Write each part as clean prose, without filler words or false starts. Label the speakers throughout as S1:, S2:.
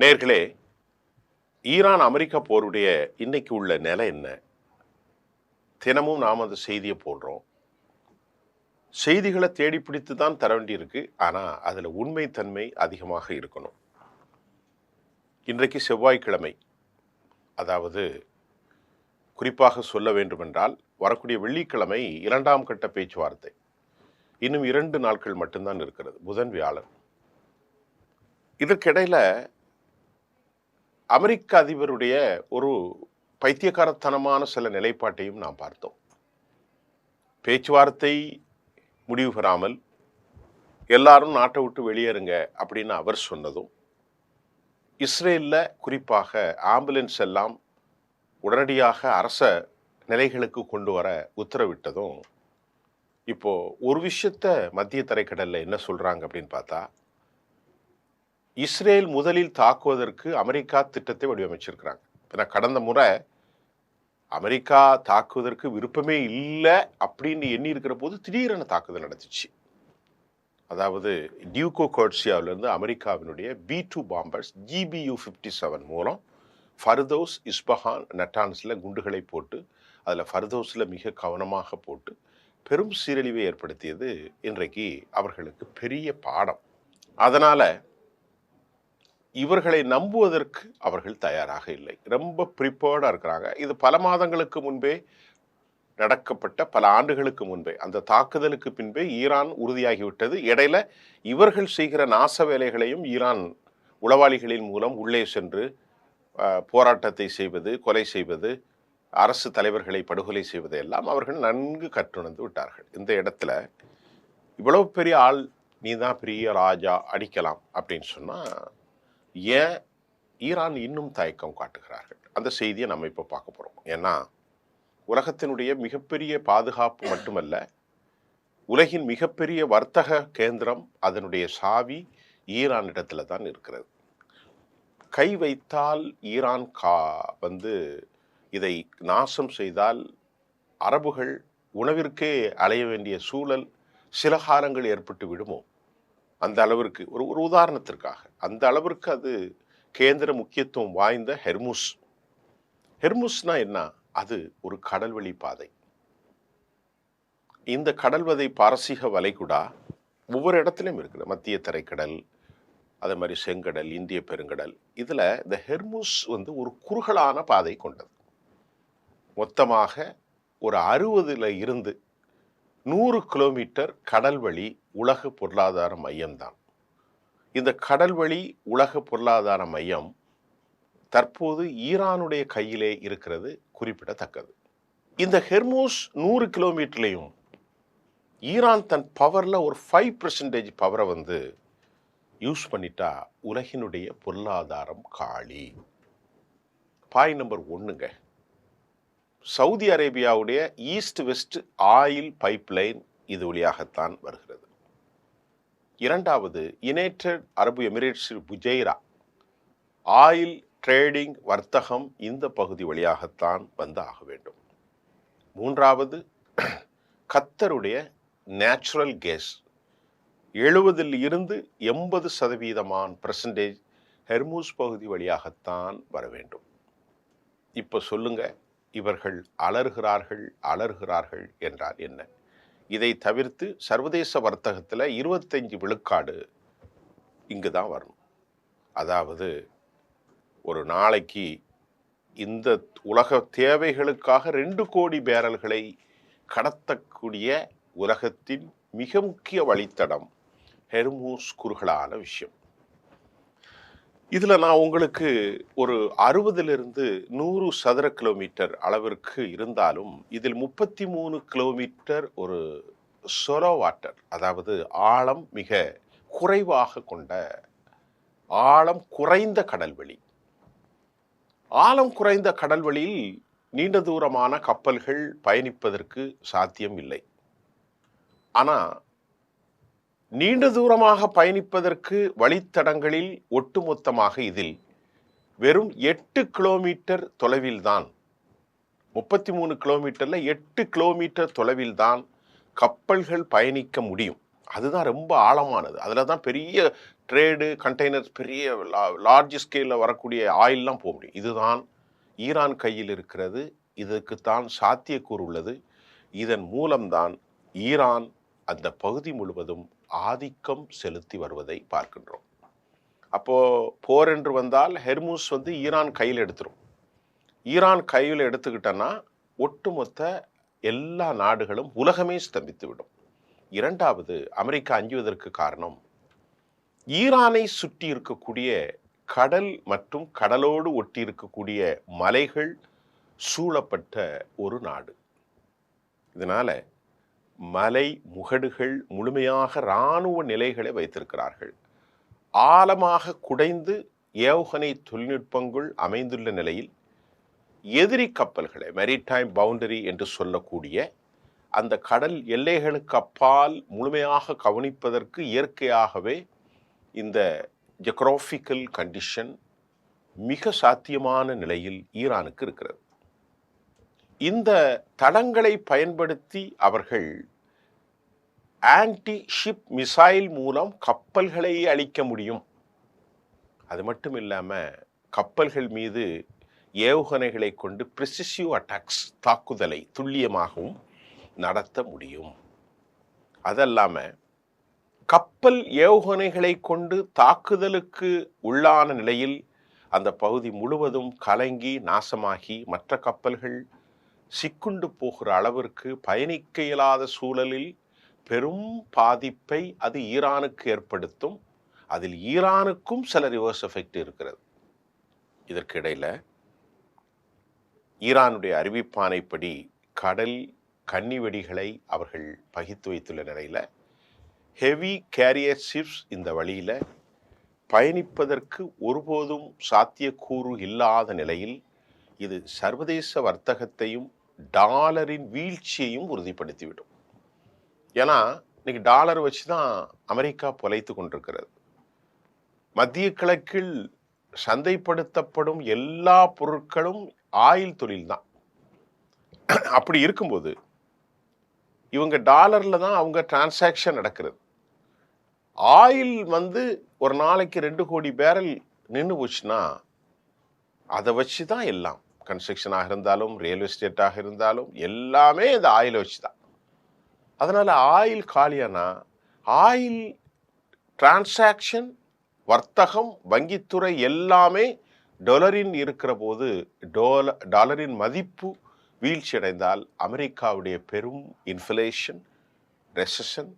S1: நேயர்களே, Iran America போருடைய இன்னைக்கு உள்ள நிலை என்ன? தினமும் நாம் அந்த செய்தியை போடுறோம். செய்திகளை தேடி பிடித்து தான் தர வேண்டியிருக்கு. ஆனால் அதில் உண்மைத்தன்மை அதிகமாக இருக்கணும். இன்றைக்கு செவ்வாய்க்கிழமை, அதாவது குறிப்பாக சொல்ல வேண்டுமென்றால் வரக்கூடிய வெள்ளிக்கிழமை 2ஆம் கட்ட பேச்சுவார்த்தை. இன்னும் 2 நாட்கள் மட்டும்தான் இருக்கிறது, புதன் வியாழன். இதற்கிடையில் அமெரிக்க அதிபருடைய ஒரு பைத்தியக்காரத்தனமான சில நிலைப்பாட்டையும் நாம் பார்த்தோம். பேச்சுவார்த்தை முடிவு பெறாமல் எல்லாரும் நாட்டை விட்டு வெளியேறுங்க அப்படின்னு அவர் சொன்னதும், இஸ்ரேலில் குறிப்பாக ஆம்புலன்ஸ் எல்லாம் உடனடியாக அரச நிலைகளுக்கு கொண்டு வர உத்தரவிட்டதும், இப்போ ஒரு விஷயத்த மத்திய தரைக்கடலில் என்ன சொல்றாங்க அப்படின்னு பார்த்தா, இஸ்ரேல் முதலில் தாக்குவதற்கு அமெரிக்கா திட்டத்தை வடிவமைச்சிருக்கிறாங்க. கடந்த முறை அமெரிக்கா தாக்குவதற்கு விருப்பமே இல்லை அப்படின்னு எண்ணி இருக்கிற போது திடீரென தாக்குதல் நடந்துச்சு. அதாவது டியூகோ கோர்சியாவிலிருந்து அமெரிக்காவினுடைய B-2 பாம்பர்ஸ் GBU-57 மூலம் ஃபர்தோஸ், இஸ்பஹான், நட்டான்ஸில் குண்டுகளை போட்டு, அதில் ஃபர்தோஸில் மிக கவனமாக போட்டு பெரும் சீரழிவை ஏற்படுத்தியது இன்றைக்கு அவர்களுக்கு பெரிய பாடம். அதனால் இவர்களை நம்புவதற்கு அவர்கள் தயாராக இல்லை. ரொம்ப ப்ரிப்பேர்டாக இருக்கிறாங்க. இது பல மாதங்களுக்கு முன்பே நடக்கப்பட்ட, பல ஆண்டுகளுக்கு முன்பே, அந்த தாக்குதலுக்கு பின்பே ஈரான் உறுதியாகிவிட்டது. இடையில இவர்கள் செய்கிற நாச வேலைகளையும் ஈரான் உளவாளிகளின் மூலம் உள்ளே சென்று போராட்டத்தை செய்வது, கொலை செய்வது, அரசு தலைவர்களை படுகொலை செய்வது எல்லாம் அவர்கள் நன்கு கற்றுணர்ந்து விட்டார்கள். இந்த இடத்துல இவ்வளவு பெரிய ஆள், நீ தான் பெரிய ராஜா, அடிக்கலாம் அப்படின்னு சொன்னால் ஏன் ஈரான் இன்னும் தயக்கம் காட்டுகிறார்கள்? அந்த செய்தியை நம்ம இப்போ பார்க்க போகிறோம். ஏன்னா உலகத்தினுடைய மிகப்பெரிய பாதுகாப்பு மட்டுமல்ல, உலகின் மிகப்பெரிய வர்த்தக கேந்திரம், அதனுடைய சாவி ஈரானிடத்தில் தான் இருக்கிறது. கை வைத்தால் ஈரான் இதை நாசம் செய்தால் அரபுகள் உணவிற்கே அலைய வேண்டிய சூழல் சில காலங்கள் ஏற்பட்டு விடுமோ? அந்த அளவிற்கு ஒரு உதாரணத்திற்காக அந்த அளவிற்கு அது கேந்திர முக்கியத்துவம் வாய்ந்த ஹெர்முஸ்னா என்ன? அது ஒரு கடல்வழி பாதை. இந்த கடல்வதை பாரசீக வளைகுடா ஒவ்வொரு இடத்துலையும் இருக்குது. மத்திய தரைக்கடல், அதே மாதிரி செங்கடல், இந்திய பெருங்கடல். இதில் இந்த ஹெர்முஸ் ஒரு குறுகலான பாதை கொண்டது. மொத்தமாக ஒரு 60 இருந்து 100 கிலோமீட்டர் கடல்வழி உலக பொருளாதார மையம்தான். இந்த கடல்வழி உலக பொருளாதார மையம் தற்போது ஈரானுடைய கையிலே இருக்கிறது குறிப்பிடத்தக்கது. இந்த ஹெர்முஸ் 100 கிலோமீட்டர்லையும் ஈரான் தன் பவரில் ஒரு 5% பவரை யூஸ் பண்ணிட்டா உலகினுடைய பொருளாதாரம் காலி. பாயிண்ட் நம்பர் 1ங்க, சவுதி அரேபியாவுடைய ஈஸ்ட் வெஸ்ட் ஆயில் பைப்லைன் இது வழியாகத்தான் வருகிறது. 2வது, யுனைடெட் அரபு எமிரேட்ஸ் புஜைரா ஆயில் ட்ரேடிங் வர்த்தகம் இந்த பகுதி வழியாகத்தான் ஆக வேண்டும். 3வது, கத்தருடைய நேச்சுரல் கேஸ் 70 இருந்து 80% ஹெர்முஸ் பகுதி வழியாகத்தான் வர வேண்டும். இப்போ சொல்லுங்க, இவர்கள் அலறுகிறார்கள் என்றால் என்ன? இதை தவிர்த்து சர்வதேச வர்த்தகத்தில் 25 விழுக்காடு இங்கு தான் வரணும். அதாவது ஒரு நாளைக்கு இந்த உலக தேவைகளுக்காக 2 கோடி பேரல்களை கடத்தக்கூடிய உலகத்தின் மிக முக்கிய வழித்தடம் ஹெர்முஸ் குறுகலான விஷயம். இதில் நான் உங்களுக்கு ஒரு 60 100 சதுர கிலோமீட்டர் அளவிற்கு இருந்தாலும் இதில் 33 கிலோமீட்டர் ஒரு சொலோ வாட்டர், அதாவது ஆழம் மிக குறைவாக கொண்ட ஆழம் குறைந்த கடல்வெளி. ஆழம் குறைந்த கடல்வெளியில் நீண்ட தூரமான கப்பல்கள் பயணிப்பதற்கு சாத்தியம் இல்லை. ஆனால் நீண்ட தூரமாக பயணிப்பதற்கு வழித்தடங்களில் ஒட்டுமொத்தமாக இதில் வெறும் 8 கிலோமீட்டர் தொலைவில் தான், 33 கிலோமீட்டரில் 8 கிலோமீட்டர் தொலைவில் தான் கப்பல்கள் பயணிக்க முடியும். அதுதான் ரொம்ப ஆழமானது. அதில் தான் பெரிய ட்ரேடு கண்டெய்னர் பெரிய லார்ஜ் ஸ்கேலில் வரக்கூடிய ஆயிலெலாம் போக முடியும். இதுதான் ஈரான் கையில் இருக்கிறது. இதற்குத்தான் சாத்தியக்கூறு உள்ளது. இதன் மூலம்தான் ஈரான் அந்த பகுதி முழுவதும் ஆதிக்கம் செலுத்தி வருவதை பார்க்கின்றோம். அப்போ போர் என்று வந்தால் ஹெர்முஸ் ஈரான் கையில் எடுத்துரும். ஈரான் கையில் எடுத்துக்கிட்டனா ஒட்டுமொத்த எல்லா நாடுகளும் உலகமே ஸ்தம்பித்து விடும். இரண்டாவது, அமெரிக்கா அஞ்சுவதற்கு காரணம் ஈரானை சுற்றி இருக்கக்கூடிய கடல் மற்றும் கடலோடு ஒட்டி இருக்கக்கூடிய மலைகள் சூழப்பட்ட ஒரு நாடு. இதனால மலை முகடுகள் முழுமையாக இராணுவ நிலைகளை வைத்திருக்கிறார்கள். ஆழமாக குடைந்து ஏவுகணை தொழில்நுட்பங்கள் அமைந்துள்ள நிலையில் எதிரி கப்பல்களை மெரிடைம் பவுண்டரி என்று சொல்லக்கூடிய அந்த கடல் எல்லைகளுக்கு அப்பால் முழுமையாக கவனிப்பதற்கு இயற்கையாகவே இந்த ஜியோகிராபிக்கல் கண்டிஷன் மிக சாத்தியமான நிலையில் ஈரானுக்கு இருக்கிறது. இந்த தளங்களை பயன்படுத்தி அவர்கள் ஆன்டி ஷிப் மிசைல் மூலம் கப்பல்களை அழிக்க முடியும். அது மட்டும் இல்லாமல் கப்பல்கள் மீது ஏவுகணைகளை கொண்டு பிரிசிசிவ் அட்டாக்ஸ் தாக்குதலை துல்லியமாகவும் நடத்த முடியும். அதல்லாமல் கப்பல் ஏவுகணைகளை கொண்டு தாக்குதலுக்கு உள்ளான நிலையில் அந்த பகுதி முழுவதும் கலங்கி நாசமாகி மற்ற கப்பல்கள் சிக்குண்டு போகிற அளவிற்கு பயணிக்க இயலாத சூழலில் பெரும் பாதிப்பை அது ஈரானுக்கு ஏற்படுத்தும். அதில் ஈரானுக்கும் சில ரிவர்ஸ் எஃபெக்ட் இருக்கிறது. இதற்கிடையில் ஈரானுடைய அறிவிப்பானைப்படி கடல் கன்னி வெடிகளை அவர்கள் பகித்து வைத்துள்ள நிலையில் ஹெவி கேரியர் ஷிப்ஸ் இந்த வழியில் பயணிப்பதற்கு ஒருபோதும் சாத்தியக்கூறு இல்லாத நிலையில் இது சர்வதேச வர்த்தகத்தையும் டாலரின் வீழ்ச்சியையும் உறுதிப்படுத்திவிடும். ஏன்னா இன்னைக்கு டாலர் வச்சு தான் அமெரிக்கா பொலைத்து கொண்டிருக்கிறது. மத்திய கிழக்கில் சந்தைப்படுத்தப்படும் எல்லா பொருட்களும் ஆயில் தொழில் தான். அப்படி இருக்கும்போது இவங்க டாலர்ல தான் அவங்க டிரான்சாக்ஷன் நடக்கிறது. ஆயில் ஒரு நாளைக்கு 2 கோடி பேரல் நின்று போச்சுன்னா அதை வச்சு தான் எல்லாம் கன்ஸ்ட்ரக்ஷனாக இருந்தாலும் ரியல் எஸ்டேட்டாக இருந்தாலும் எல்லாமே இந்த ஆயிலை வச்சு தான். அதனால் ஆயில் காலியானா ஆயில் டிரான்சாக்ஷன் வர்த்தகம் வங்கித்துறை எல்லாமே டாலரின் இருக்கிற போது டாலரின் மதிப்பு வீழ்ச்சி அடைந்தால் அமெரிக்காவுடைய பெரும் இன்ஃப்ளேஷன், ரெசஷன்,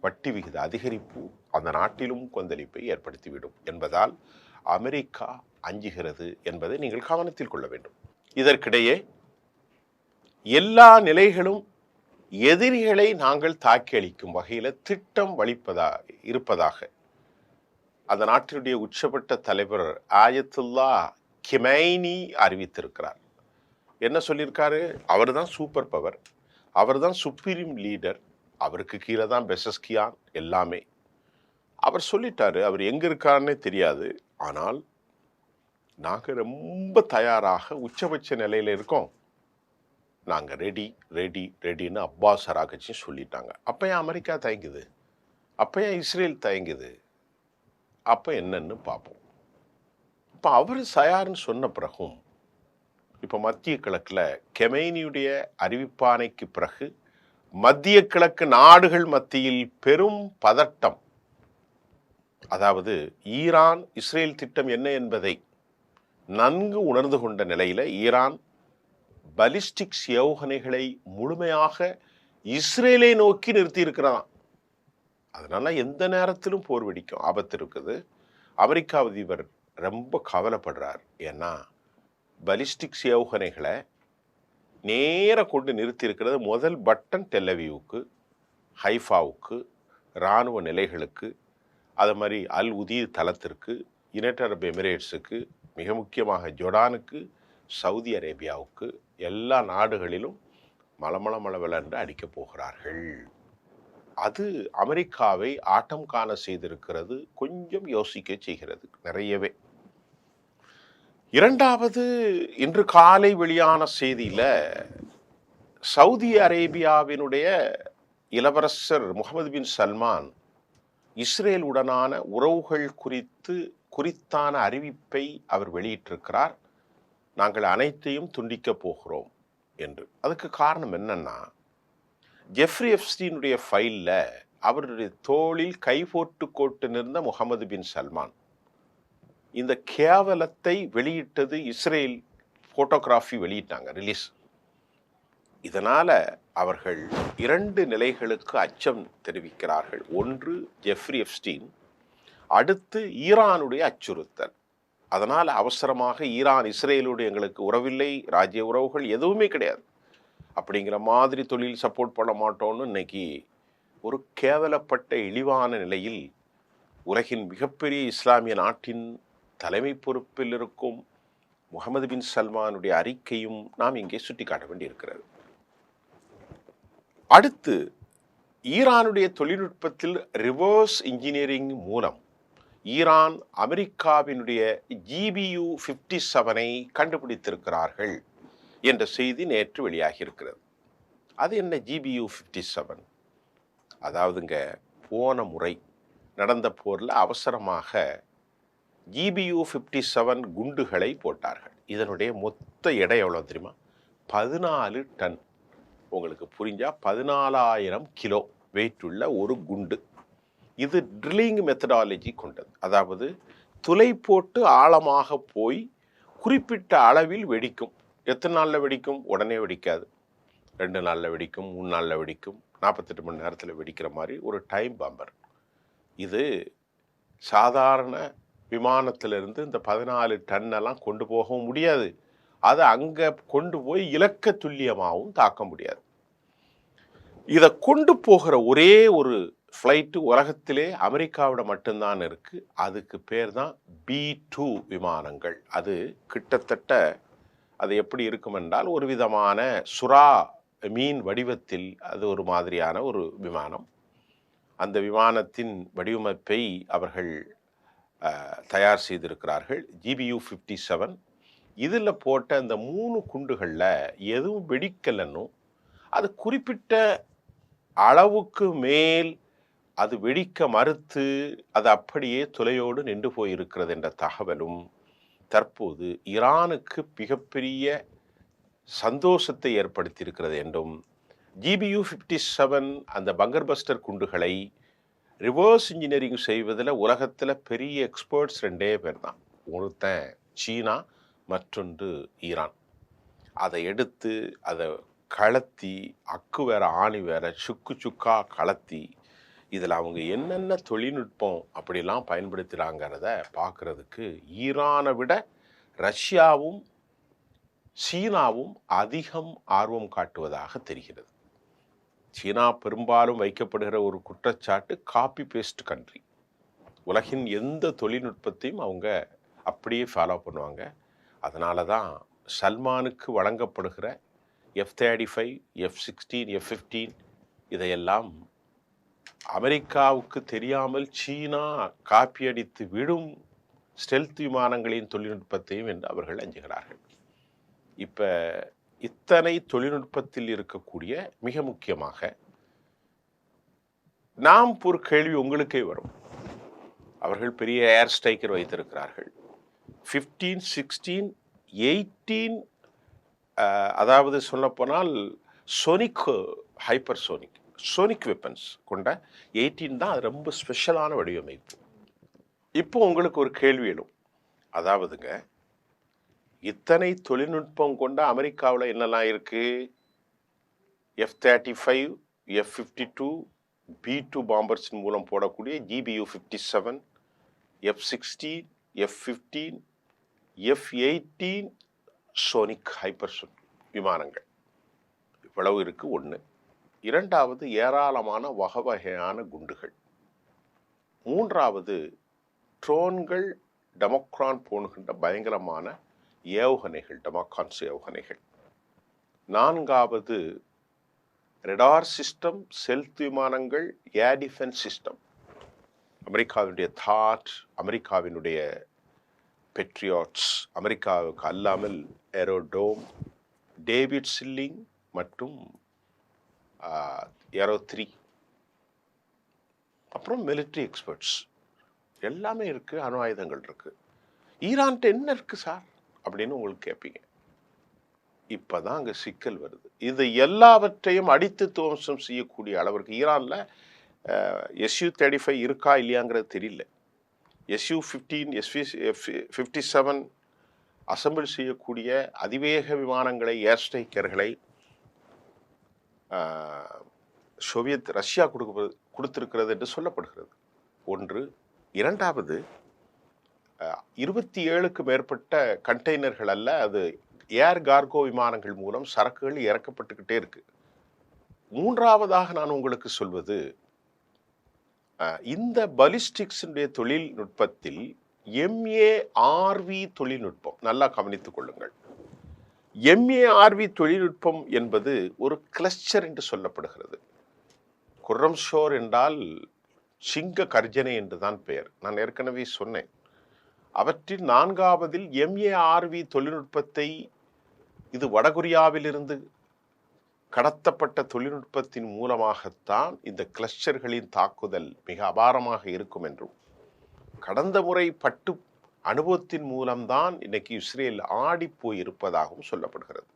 S1: வட்டி விகித அதிகரிப்பு அந்த நாட்டிலும் கொந்தளிப்பை ஏற்படுத்திவிடும் என்பதால் அமெரிக்கா அஞ்சுகிறது என்பதை நீங்கள் கவனத்தில் கொள்ள வேண்டும். இதற்கிடையே எல்லா நிலைகளும் எதிரிகளை நாங்கள் தாக்கி அளிக்கும் வகையில் திட்டம் இருப்பதாக அந்த நாட்டினுடைய உச்சபட்ட தலைவர் ஆயத்துல்லா கிமைனி அறிவித்திருக்கிறார். என்ன சொல்லியிருக்காரு? அவர் தான் சூப்பர் பவர், அவர் தான் சுப்ரீம் லீடர், அவருக்கு கீழே தான் பெசஸ்கியான் எல்லாமே. அவர் சொல்லிட்டாரு. அவர் எங்கே இருக்காருன்னே தெரியாது. ஆனால் நாங்கள் ரொம்ப தயாராக உச்சபட்ச நிலையில் இருக்கோம், நாங்கள் ரெடின்னு அப்பாஸ் அராகச்சி சொல்லிட்டாங்க. அப்போ ஏன் அமெரிக்கா தயங்குது? அப்போ ஏன் இஸ்ரேல் தயங்குது? அப்போ என்னன்னு பார்ப்போம். இப்போ அவர் தயார்னு சொன்ன பிறகும் இப்போ மத்திய கிழக்கில் கெமைனியுடைய அறிவிப்பானைக்கு பிறகு மத்திய கிழக்கு நாடுகள் மத்தியில் பெரும் பதட்டம். அதாவது ஈரான் இஸ்ரேல் திட்டம் என்ன என்பதை நன்கு உணர்ந்து கொண்ட நிலையில் ஈரான் பலிஸ்டிக்ஸ் ஏவுகணைகளை முழுமையாக இஸ்ரேலை நோக்கி நிறுத்தி இருக்கிறான். அதனால எந்த நேரத்திலும் போர் வெடிக்கும் ஆபத்து இருக்குது. அமெரிக்கா அதிபர் ரொம்ப கவலைப்படுறார். ஏன்னா பலிஸ்டிக்ஸ் ஏவுகணைகளை நேர கொண்டு நிறுத்தி இருக்கிறது முதல் பட்டன் டெல்லவியூக்கு, ஹைஃபாவுக்கு, இராணுவ நிலைகளுக்கு, அது மாதிரி அல் உதீர் தளத்திற்கு, யுனைடெட் அரப் எமிரேட்ஸுக்கு, மிக முக்கியமாக ஜோர்டானுக்கு, சவுதி அரேபியாவுக்கு, எல்லா நாடுகளிலும் மளமளமளவென்று அடிக்கப் போகிறார்கள். அது அமெரிக்காவை ஆட்டம் காண செய்திருக்கிறது, கொஞ்சம் யோசிக்க செய்கிறது நிறையவே. இரண்டாவது, இன்று காலை வெளியான செய்தியில் சவுதி அரேபியாவினுடைய இளவரசர் முகமது பின் சல்மான் இஸ்ரேலுடனான உறவுகள் குறித்தான அறிவிப்பை அவர் வெளியிட்டிருக்கிறார். நாங்கள் அனைத்தையும் துண்டிக்கப் போகிறோம் என்று. அதுக்கு காரணம் என்னன்னா, ஜெஃப்ரி எப்ஸ்டீனுடைய ஃபைல்ல அவருடைய தோளில் கை போட்டு கொண்டு நின்ற முகமது பின் சல்மான் இந்த கேவலத்தை வெளியிட்டது இஸ்ரேல் போட்டோகிராஃபி வெளியிட்டாங்க, ரிலீஸ். இதனால அவர்கள் 2 நிலைகளுக்கு அச்சம் தெரிவிக்கிறார்கள். ஒன்று ஜெஃப்ரி எப்ஸ்டீன், அடுத்து ஈரானுடைய அச்சுறுத்தல். அதனால் அவசரமாக ஈரான் இஸ்ரேலோடு எங்களுக்கு உறவில்லை, ராஜ்ய உறவுகள் எதுவுமே கிடையாது அப்படிங்கிற மாதிரி தொழில் சப்போர்ட் பண்ண மாட்டோம்னு இன்னைக்கு ஒரு கேவலப்பட்ட இழிவான நிலையில் உலகின் மிகப்பெரிய இஸ்லாமிய நாட்டின் தலைமை பொறுப்பில் இருக்கும் முகமது பின் சல்மானுடைய அறிக்கையும் நாம் இங்கே சுட்டிக்காட்ட வேண்டியிருக்கிறது. அடுத்து ஈரானுடைய தொழில்நுட்பத்தில் ரிவர்ஸ் இன்ஜினியரிங் மூலம் ஈரான் அமெரிக்காவினுடைய GBU 57 கண்டுபிடித்திருக்கிறார்கள் என்ற செய்தி நேற்று வெளியாகி இருக்கிறது. அது என்ன GBU 57? அதாவதுங்க, போன முறை நடந்த போரில் அவசரமாக GBU 57 குண்டுகளை போட்டார்கள். இதனுடைய மொத்த எடை எவ்வளோ தெரியுமா? 14 டன். உங்களுக்கு புரிஞ்சா 14,000 கிலோ வெயிட் உள்ள ஒரு குண்டு. இது ட்ரில்லிங் மெத்தடாலஜி கொண்டது. அதாவது துளை போட்டு ஆழமாக போய் குறிப்பிட்ட அளவில் வெடிக்கும். எத்தனை நாளில் வெடிக்கும்? உடனே வெடிக்காது. 2 நாளில் வெடிக்கும், 3 நாளில் வெடிக்கும், 48 மணி நேரத்தில் வெடிக்கிற மாதிரி ஒரு டைம் பாம்பர். இது சாதாரண விமானத்திலிருந்து இந்த 14 டன்னெல்லாம் கொண்டு போகவும் முடியாது. அதை அங்கே கொண்டு போய் இலக்க துல்லியமாகவும் தாக்க முடியாது. இதை கொண்டு போகிற ஒரே ஒரு ஃப்ளைட்டு உலகத்திலே அமெரிக்காவோட மட்டும்தான் இருக்கு. அதுக்கு பேர் தான் B-2 விமானங்கள். அது கிட்டத்தட்ட அது எப்படி இருக்கும் என்றால், ஒரு விதமான சுறா மீன் வடிவத்தில் அது ஒரு மாதிரியான ஒரு விமானம். அந்த விமானத்தின் வடிவமைப்பை அவர்கள் தயார் செய்திருக்கிறார்கள். GBU 57. இதில் போட்ட அந்த 3 குண்டுகளில் எதுவும் வெடிக்கலன்னும், அது குறிப்பிட்ட அளவுக்கு மேல் அது வெடிக்க மறுத்து அது அப்படியே துளையோடு நின்று போயிருக்கிறது என்ற தகவலும் தற்போது ஈரானுக்கு மிகப்பெரிய சந்தோஷத்தை ஏற்படுத்தியிருக்கிறது என்றும், GBU 57 அந்த பங்கர் பஸ்டர் குண்டுகளை ரிவர்ஸ் இன்ஜினியரிங் செய்வதில் உலகத்தில் பெரிய எக்ஸ்பர்ட்ஸ் 2 பேர் தான். ஒருத்தன் சீனா, மற்றொன்று ஈரான். அதை எடுத்து அதை கலத்தி, அக்கு வேற ஆணி வேற, சுக்கு சுக்கா கலத்தி, இதில் அவங்க என்னென்ன தொழில்நுட்பம் அப்படிலாம் பயன்படுத்துகிறாங்கிறத பார்க்குறதுக்கு ஈரானை விட ரஷ்யாவும் சீனாவும் அதிகம் ஆர்வம் காட்டுவதாக தெரிகிறது. சீனா பெரும்பாலும் வைக்கப்படுகிற ஒரு குற்றச்சாட்டு காப்பி பேஸ்ட் கண்ட்ரி. உலகின் எந்த தொழில்நுட்பத்தையும் அவங்க அப்படியே ஃபாலோ பண்ணுவாங்க. அதனால தான் சல்மானுக்கு வழங்கப்படுகிற F-35, F-16, F-15 இதையெல்லாம் அமெரிக்காவுக்கு தெரியாமல் சீனா காப்பியடித்து விடும் ஸ்டெல்த் விமானங்களின் தொழில்நுட்பத்தையும் என்று அவர்கள் அஞ்சுகிறார்கள். இப்போ இத்தனை தொழில்நுட்பத்தில் இருக்கக்கூடிய மிக முக்கியமாக நாம் ஒரு கேள்வி உங்களுக்கே வரும். அவர்கள் பெரிய ஏர் ஸ்ட்ரைக்கர் வைத்திருக்கிறார்கள். 15, 16, 18, அதாவது சொல்லப்போனால் சோனிக், ஹைப்பர்சோனிக், சோனிக் வெப்பன்ஸ் கொண்ட 18 தான் அது ரொம்ப ஸ்பெஷலான வடிவமைப்பு. இப்போ உங்களுக்கு ஒரு கேள்வி எழும். அதாவதுங்க, இத்தனை தொழில்நுட்பம் கொண்ட அமெரிக்காவில் என்னெல்லாம் இருக்கு? F-35, F-52, B-2 பாம்பர்ஸின் மூலம் போடக்கூடிய GBU 57, F-16, F-15, F-18 sonic hypersonic விமானங்கள். இவ்வளவு இருக்கு. ஒன்று. இரண்டாவது, ஏராளமான வகையான குண்டுகள். மூன்றாவது, ட்ரோன்கள், டெமோக்ரான் போனுகின்ற பயங்கரமான ஏவுகணைகள், டெமோக்ரான்ஸ் ஏவுகணைகள். நான்காவது, ரெடார் சிஸ்டம், செல்த் விமானங்கள், ஏர் டிஃபென்ஸ் சிஸ்டம். அமெரிக்காவினுடைய தாட், அமெரிக்காவினுடைய பெட்ரியாட்ஸ், அமெரிக்காவுக்கு அல்லாமல் ஏரோடோம், டேவிட் சில்லிங் மற்றும் ஏரோ 3. அப்புறம் மிலிட்ரி எக்ஸ்பர்ட்ஸ் எல்லாமே இருக்கு, அணு ஆயுதங்கள் இருக்கு. ஈரான்ட்ட என்ன இருக்கு சார் அப்படின்னு உங்களுக்கு கேட்பீங்க. இப்பதான் அங்க சிக்கல் வருது. இது எல்லாவற்றையும் அடித்து துவம்சம் செய்யக்கூடிய அளவிற்கு ஈரான்ல SU-35 இருக்கா இல்லையாங்கிறது தெரியல. SU-15, SV-57 அசம்பிள் செய்யக்கூடிய அதிவேக விமானங்களை, ஏர் ஸ்ட்ரைக்கர்களை சோவியத் ரஷ்யா கொடுத்திருக்கிறது என்று சொல்லப்படுகிறது. ஒன்று. இரண்டாவது, 27க்கு மேற்பட்ட கண்டெய்னர்கள் அல்ல, அது ஏர் கார்கோ விமானங்கள் மூலம் சரக்குகள் இறக்கப்பட்டுக்கிட்டே இருக்கு. மூன்றாவதாக நான் உங்களுக்கு சொல்வது, இந்த பலிஸ்டிக்ஸ் தொழில்நுட்பத்தில் MARV தொழில்நுட்பம் நல்லா கவனித்துக் கொள்ளுங்கள். MARV தொழில்நுட்பம் என்பது ஒரு கிளஸ்டர் என்று சொல்லப்படுகிறது. குர்ரம் ஷோர் என்றால் சிங்க கர்ஜனை என்றுதான் பெயர். நான் ஏற்கனவே சொன்னேன். அவற்றில் 4வதில் MARV தொழில்நுட்பத்தை, இது வடகொரியாவிலிருந்து கடத்தப்பட்ட தொழில்நுட்பத்தின் மூலமாகத்தான் இந்த கிளஸ்டர்களின் தாக்குதல் மிக அபாரமாக இருக்கும் என்றும், கடந்த முறை பட்டு அனுபவத்தின் மூலம்தான் இன்னைக்கு இஸ்ரேல் ஆடி போய் இருப்பதாகவும் சொல்லப்படுகிறது.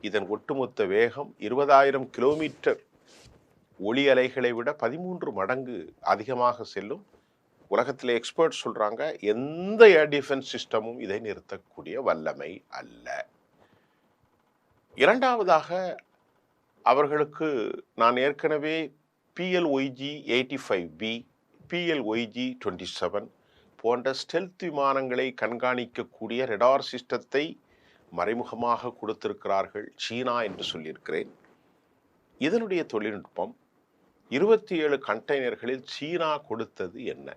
S1: இதன் ஒட்டுமொத்த வேகம் 20,000 கிலோமீட்டர் ஒளி அலைகளை விட 13 மடங்கு அதிகமாக செல்லும். உலகத்தில் எக்ஸ்பர்ட் சொல்றாங்க, எந்த ஏர் டிஃபென்ஸ் சிஸ்டமும் இதை நிறுத்தக்கூடிய வல்லமை அல்ல. இரண்டாவதாக, அவர்களுக்கு நான் ஏற்கனவே PLOG-85B, PLOG-27 போன்ற ஸ்டெல்த் விமானங்களை கண்காணிக்கக்கூடிய ரெடார் சிஸ்டத்தை மறைமுகமாக கொடுத்திருக்கிறார்கள் சீனா என்று சொல்லியிருக்கிறேன். இதனுடைய தொழில்நுட்பம் 27 கண்டெய்னர்களில் சீனா கொடுத்தது என்ன?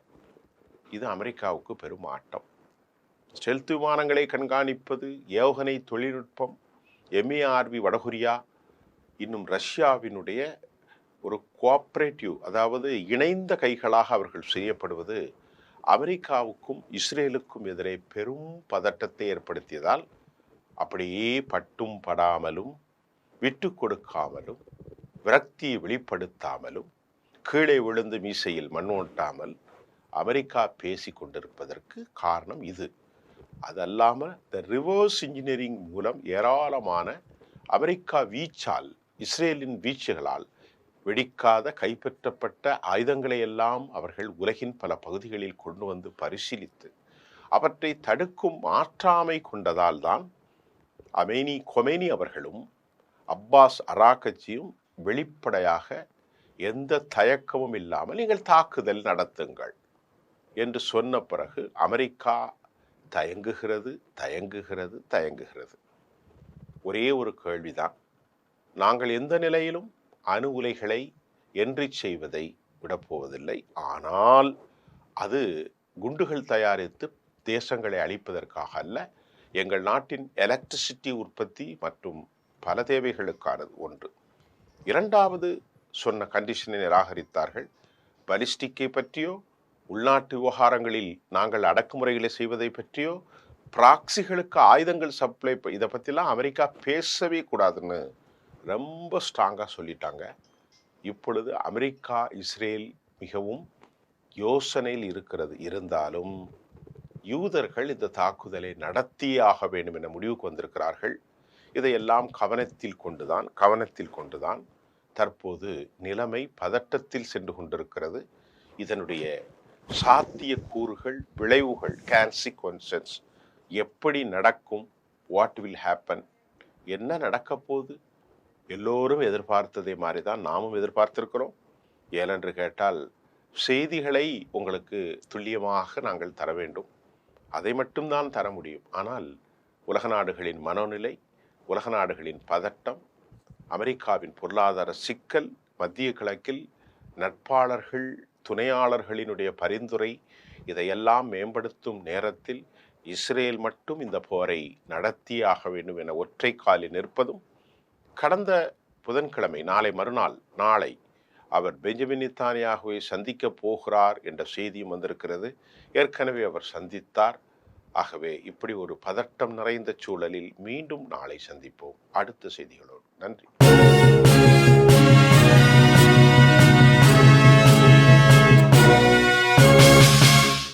S1: இது அமெரிக்காவுக்கு பெரும் ஆட்டம். ஸ்டெல்த் விமானங்களை கண்காணிப்பது, ஏவுகணை தொழில்நுட்பம், MARV வடகொரியா, இன்னும் ரஷ்யாவினுடைய ஒரு கோஆபரேட்டிவ், அதாவது இணைந்த கைகளாக அவர்கள் செய்யப்படுவது அமெரிக்காவுக்கும் இஸ்ரேலுக்கும் எதிரே பெரும் பதட்டத்தை ஏற்படுத்தியதால், அப்படியே பட்டும் படாமலும் விட்டு கொடுக்காமலும் விரக்தியை வெளிப்படுத்தாமலும் கீழே விழுந்து மீசையில் மண் ஓட்டாமல் அமெரிக்கா பேசி கொண்டிருப்பதற்கு காரணம் இது. அதல்லாமல் இந்த ரிவர்ஸ் இன்ஜினியரிங் மூலம் ஏராளமான அமெரிக்கா வீச்சால், இஸ்ரேலின் வீச்சுகளால் வெடிக்காத கைப்பற்றப்பட்ட ஆயுதங்களை எல்லாம் அவர்கள் உலகின் பல பகுதிகளில் கொண்டு வந்து பரிசீலித்து அவற்றை தடுக்கும் ஆற்றாமை கொண்டதால் தான் கொமேனி அவர்களும் அப்பாஸ் அராகச்சியும் வெளிப்படையாக எந்த தயக்கமும் இல்லாமல் நீங்கள் தாக்குதல் நடத்துங்கள் என்று சொன்ன பிறகு அமெரிக்கா தயங்குகிறது. ஒரே ஒரு கேள்விதான், நாங்கள் எந்த நிலையிலும் அணு உலைகளை என்ரிச் செய்வதை விடப்போவதில்லை. ஆனால் அது குண்டுகள் தயாரித்து தேசங்களை அழிப்பதற்காக அல்ல, எங்கள் நாட்டின் எலக்ட்ரிசிட்டி உற்பத்தி மற்றும் பல தேவைகளுக்கானது. ஒன்று. இரண்டாவது சொன்ன கண்டிஷனை நிராகரித்தார்கள். பலிஸ்டிக்கை பற்றியோ, உள்நாட்டு விவகாரங்களில் நாங்கள் அடக்குமுறைகளை செய்வதை பற்றியோ, பிராக்சிகளுக்கு ஆயுதங்கள் சப்ளை, இதை பற்றிலாம் அமெரிக்கா பேசவே கூடாதுன்னு ரொம்ப ஸ்ட்ராங்காக சொல்லிட்டாங்க. இப்பொழுது அமெரிக்கா இஸ்ரேல் மிகவும் யோசனையில் இருக்கிறது. இருந்தாலும் யூதர்கள் இந்த தாக்குதலை நடத்தியே ஆக வேண்டும் என முடிவுக்கு வந்திருக்கிறார்கள். இதையெல்லாம் கவனத்தில் கொண்டுதான் தற்போது நிலைமை பதட்டத்தில் சென்று கொண்டிருக்கிறது. இதனுடைய சாத்திய கூறுகள், விளைவுகள், கான்சிக்வன்சஸ் எப்படி நடக்கும், வாட் வில் ஹேப்பன், என்ன நடக்க போகுது, எல்லோரும் எதிர்பார்த்ததை மாதிரி தான் நாமும் எதிர்பார்த்திருக்கிறோம். ஏனென்று கேட்டால் செய்திகளை உங்களுக்கு துல்லியமாக நாங்கள் தர வேண்டும், அதை மட்டும்தான் தர முடியும். ஆனால் உலக நாடுகளின் மனோநிலை, உலக நாடுகளின் பதட்டம், அமெரிக்காவின் பொருளாதார சிக்கல், மத்திய கிழக்கில் நட்பாளர்கள் துணையாளர்களினுடைய பரிந்துரை, இதையெல்லாம் மேம்படுத்தும் நேரத்தில் இஸ்ரேல் மட்டும் இந்த போரை நடத்தியாக வேண்டும் என ஒற்றை காலில் நிற்பதும், கடந்த புதன்கிழமை, நாளை மறுநாள், நாளை அவர் பெஞ்சமின் நெத்தன்யாகுவை சந்திக்க போகிறார் என்ற செய்தியும் வந்திருக்கிறது. ஏற்கனவே அவர் சந்தித்தார். ஆகவே இப்படி ஒரு பதட்டம் நிறைந்த சூழலில் மீண்டும் நாளை சந்திப்போம் அடுத்த செய்திகளோடு. நன்றி.